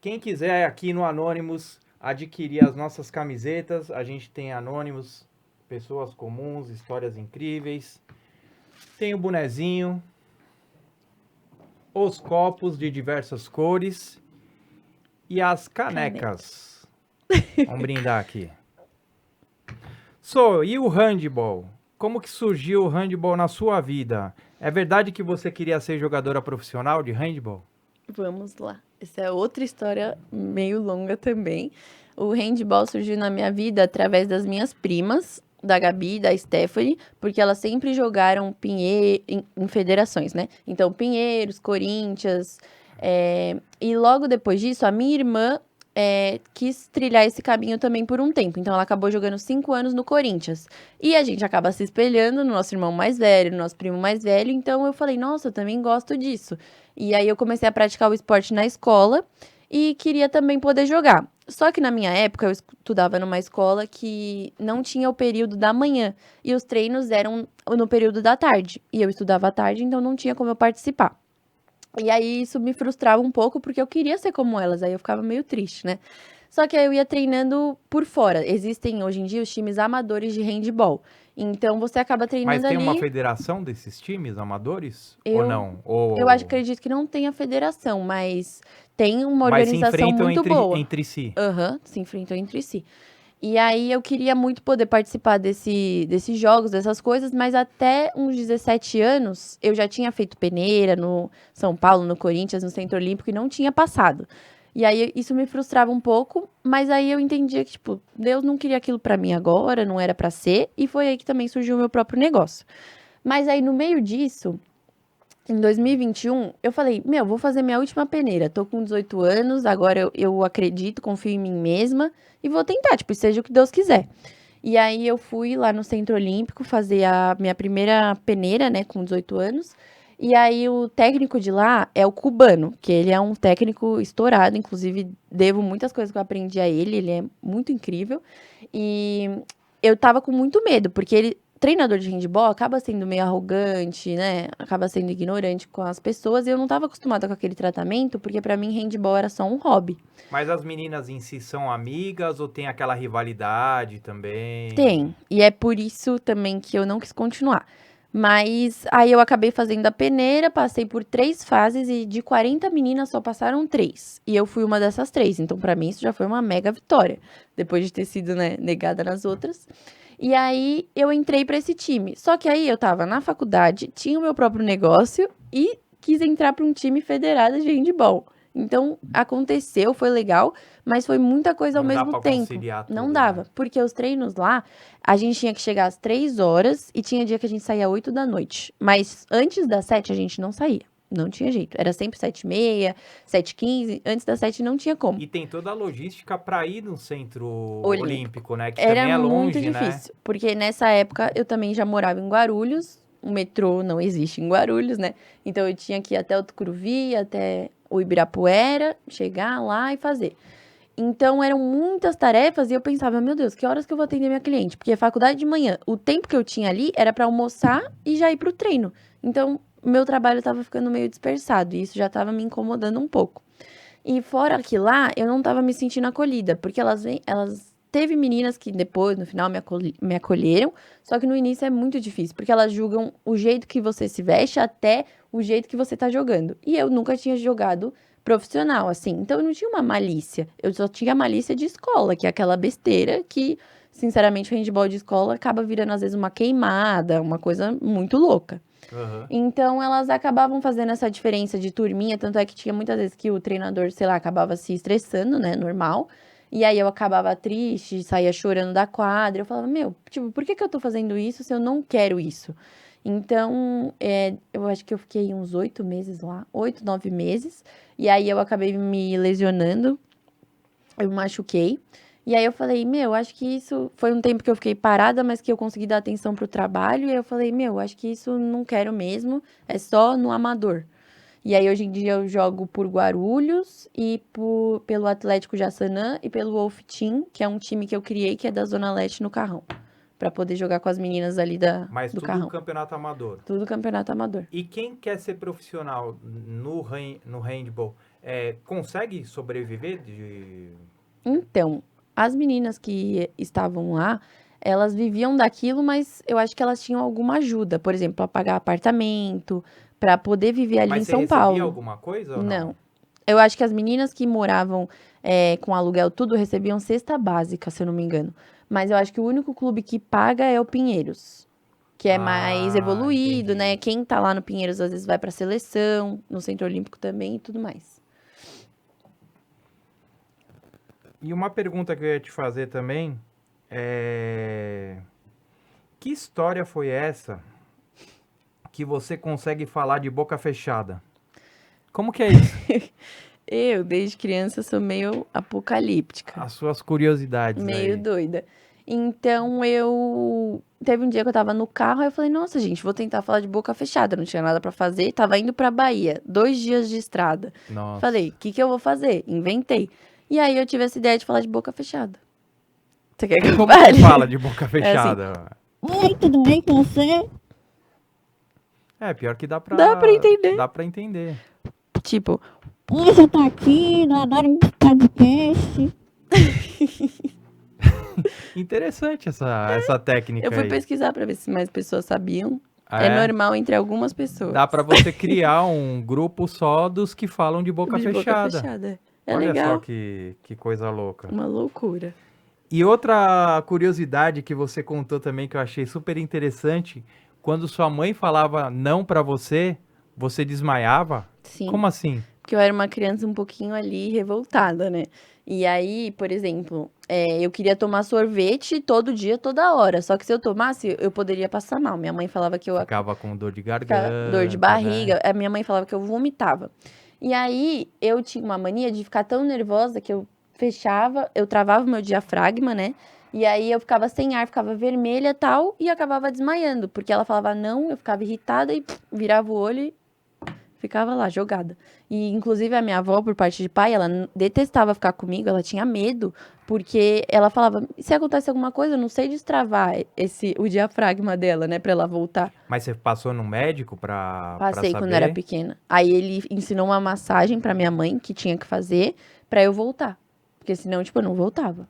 quem quiser aqui no Anonymous adquirir as nossas camisetas, a gente tem Anonymous, pessoas comuns, histórias incríveis. Tem o bonezinho, os copos de diversas cores e as canecas. Vamos brindar aqui. E o handball? Como que surgiu o handball na sua vida? É verdade que você queria ser jogadora profissional de handball? Vamos lá. Essa é outra história meio longa também. O handball surgiu na minha vida através das minhas primas, da Gabi e da Stephanie, porque elas sempre jogaram em federações, né? Então, Pinheiros, Corinthians. E logo depois disso, a minha irmã quis trilhar esse caminho também por um tempo. Então, ela acabou jogando 5 anos no Corinthians. E a gente acaba se espelhando no nosso irmão mais velho, no nosso primo mais velho. Então, eu falei, nossa, eu também gosto disso. E aí, eu comecei a praticar o esporte na escola e queria também poder jogar. Só que na minha época, eu estudava numa escola que não tinha o período da manhã. E os treinos eram no período da tarde. E eu estudava à tarde, então não tinha como eu participar. E aí isso me frustrava um pouco, porque eu queria ser como elas, aí eu ficava meio triste, né? Só que aí eu ia treinando por fora. Existem hoje em dia os times amadores de handball. Então você acaba Mas treinando tem uma ali. federação desses times amadores? Ou Eu, não? eu acredito que não tem a federação, mas tem uma Mas se organização enfrentam muito boa. entre si. Aham, se enfrentam entre si. E aí eu queria muito poder participar desses jogos, dessas coisas, mas até uns 17 anos eu já tinha feito peneira no São Paulo, no Corinthians, no Centro Olímpico e não tinha passado. E aí isso me frustrava um pouco, mas aí eu entendia que, tipo, Deus não queria aquilo pra mim agora, não era pra ser, e foi aí que também surgiu o meu próprio negócio. Mas aí no meio disso, em 2021, eu falei, meu, vou fazer minha última peneira. Tô com 18 anos, agora eu acredito, confio em mim mesma e vou tentar, tipo, seja o que Deus quiser. E aí eu fui lá no Centro Olímpico fazer a minha primeira peneira, né, com 18 anos. E aí o técnico de lá é o cubano, que ele é um técnico estourado, inclusive devo muitas coisas que eu aprendi a ele é muito incrível. E eu tava com muito medo, porque ele treinador de handball acaba sendo meio arrogante, né? Acaba sendo ignorante com as pessoas. E eu não estava acostumada com aquele tratamento, porque para mim handball era só um hobby. Mas as meninas em si são amigas ou tem aquela rivalidade também? Tem. E é por isso também que eu não quis continuar. Mas aí eu acabei fazendo a peneira, passei por 3 fases e de 40 meninas só passaram 3. E eu fui uma dessas 3. Então, para mim, isso já foi uma mega vitória. Depois de ter sido, né, negada nas outras. E aí eu entrei para esse time. Só que aí eu tava na faculdade, tinha o meu próprio negócio e quis entrar para um time federado de handball. Então aconteceu, foi legal, mas foi muita coisa ao Não dá mesmo pra tempo. conciliar Não tudo, dava, né? porque os treinos lá, a gente tinha que chegar às 3 horas e tinha dia que a gente saía às 8 da noite. Mas antes das 7 a gente não saía. Não tinha jeito. Era sempre 7h30, 7h15. Antes das 7 não tinha como. E tem toda a logística pra ir no centro Olímpico. olímpico, né? Que Era também é muito longe, né? difícil, porque nessa época eu também já morava em Guarulhos, o metrô não existe em Guarulhos, né? Então eu tinha que ir até o Tucuruvi, até o Ibirapuera, chegar lá e fazer. Então eram muitas tarefas e eu pensava, meu Deus, que horas que eu vou atender minha cliente? Porque faculdade de manhã, o tempo que eu tinha ali era para almoçar e já ir pro treino. Então, meu trabalho estava ficando meio dispersado e isso já estava me incomodando um pouco. E fora que lá, eu não tava me sentindo acolhida, porque elas teve meninas que depois, no final, me acolheram, só que no início é muito difícil, porque elas julgam o jeito que você se veste até o jeito que você tá jogando. E eu nunca tinha jogado profissional, assim, então eu não tinha uma malícia, eu só tinha malícia de escola, que é aquela besteira que, sinceramente, o handball de escola acaba virando às vezes uma queimada, uma coisa muito louca. Uhum. Então, elas acabavam fazendo essa diferença de turminha, tanto é que tinha muitas vezes que o treinador, sei lá, acabava se estressando, né, normal. E aí eu acabava triste, saía chorando da quadra. Eu falava, meu, tipo, por que que eu tô fazendo isso se eu não quero isso? Então, eu acho que eu fiquei uns 8 meses lá, 8, 9 meses. E aí eu acabei me lesionando, eu me machuquei. E aí eu falei, meu, acho que isso foi um tempo que eu fiquei parada, mas que eu consegui dar atenção pro trabalho. E aí eu falei, meu, acho que isso não quero mesmo, é só no amador. E aí hoje em dia eu jogo por Guarulhos e pelo Atlético Jaçanã e pelo Wolf Team, que é um time que eu criei que é da Zona Leste no Carrão, pra poder jogar com as meninas ali Mas do tudo Carrão. campeonato amador. Tudo campeonato amador. E quem quer ser profissional no handball, consegue sobreviver de... Então, as meninas que estavam lá, elas viviam daquilo, mas eu acho que elas tinham alguma ajuda, por exemplo, para pagar apartamento, para poder viver ali em Mas você São recebia Paulo. alguma coisa ou não? Não. Eu acho que as meninas que moravam com aluguel tudo recebiam cesta básica, se eu não me engano. Mas eu acho que o único clube que paga é o Pinheiros, que é mais Ah, evoluído, né? entendi. Quem tá lá no Pinheiros às vezes vai pra seleção, no Centro Olímpico também e tudo mais. E uma pergunta que eu ia te fazer também é... Que história foi essa que você consegue falar de boca fechada? Como que é isso? Eu, desde criança, sou meio apocalíptica, As suas curiosidades meio aí. doida. Então, Teve um dia que eu tava no carro, aí eu falei, nossa, gente, vou tentar falar de boca fechada. Não tinha nada pra fazer, tava indo pra Bahia, 2 dias de estrada. Nossa. Falei, o que que eu vou fazer? Inventei. E aí eu tive essa ideia de falar de boca fechada. Você quer que eu Como que fale? fala de boca É assim, fechada? Oi, tudo bem com você? É, pior que dá dá pra entender. dá pra entender. Tipo, Oi, você tá aqui no Adoro Podcast. Interessante essa técnica eu fui aí. pesquisar pra ver se mais pessoas sabiam. Ah, É normal entre algumas pessoas. Dá pra você criar um grupo só dos que falam de boca de fechada. boca fechada. É Olha legal. só que coisa louca. Uma loucura. E outra curiosidade que você contou também que eu achei super interessante, quando sua mãe falava não pra você, você desmaiava? Sim. Como assim? Porque eu era uma criança um pouquinho ali revoltada, né? E aí, por exemplo, eu queria tomar sorvete todo dia, toda hora. Só que se eu tomasse, eu poderia passar mal. Minha mãe falava que eu Ficava com dor de ficava garganta, dor de né? barriga. A minha mãe falava que eu vomitava. E aí, eu tinha uma mania de ficar tão nervosa que eu fechava, eu travava o meu diafragma, né? E aí eu ficava sem ar, ficava vermelha e tal, e acabava desmaiando. Porque ela falava não, eu ficava irritada e virava o olho e ficava lá, jogada. E, inclusive, a minha avó, por parte de pai, ela detestava ficar comigo, ela tinha medo, porque ela falava, se acontece alguma coisa, eu não sei destravar o diafragma dela, né, pra ela voltar. Mas você passou no médico pra Passei saber? quando era pequena. Aí ele ensinou uma massagem pra minha mãe, que tinha que fazer, pra eu voltar. Porque senão, tipo, eu não voltava.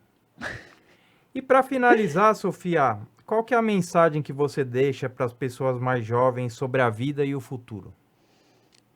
E para finalizar, Sofia, qual que é a mensagem que você deixa para as pessoas mais jovens sobre a vida e o futuro?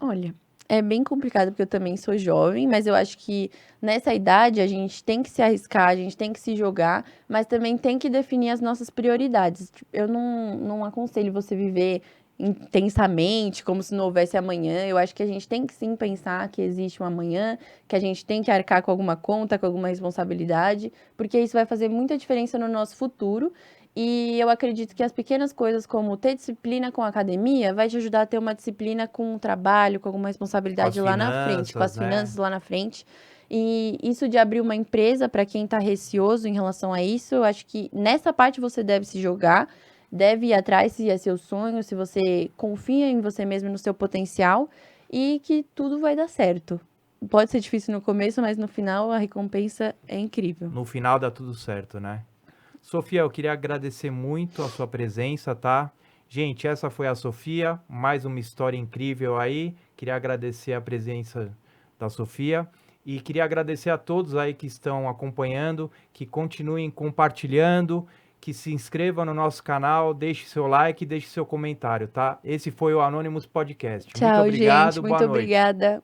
Olha, é bem complicado porque eu também sou jovem, mas eu acho que nessa idade a gente tem que se arriscar, a gente tem que se jogar, mas também tem que definir as nossas prioridades. Tipo, eu não aconselho você viver intensamente, como se não houvesse amanhã. Eu acho que a gente tem que sim pensar que existe um amanhã, que a gente tem que arcar com alguma conta, com alguma responsabilidade, porque isso vai fazer muita diferença no nosso futuro. E eu acredito que as pequenas coisas, como ter disciplina com a academia, vai te ajudar a ter uma disciplina com o trabalho, com alguma responsabilidade lá na frente, com as finanças lá na frente. E isso de abrir uma empresa, para quem está receoso em relação a isso, eu acho que nessa parte você deve se jogar, deve ir atrás se é seu sonho, se você confia em você mesmo e no seu potencial, e que tudo vai dar certo. Pode ser difícil no começo, mas no final a recompensa é incrível. No final dá tudo certo, né? Sofia, eu queria agradecer muito a sua presença, tá? Gente, essa foi a Sofia, mais uma história incrível aí. Queria agradecer a presença da Sofia e queria agradecer a todos aí que estão acompanhando, que continuem compartilhando, que se inscrevam no nosso canal, deixe seu like, deixe seu comentário, tá? Esse foi o Anonymous Podcast. Tchau, Muito obrigado, gente. boa Muito noite. obrigada.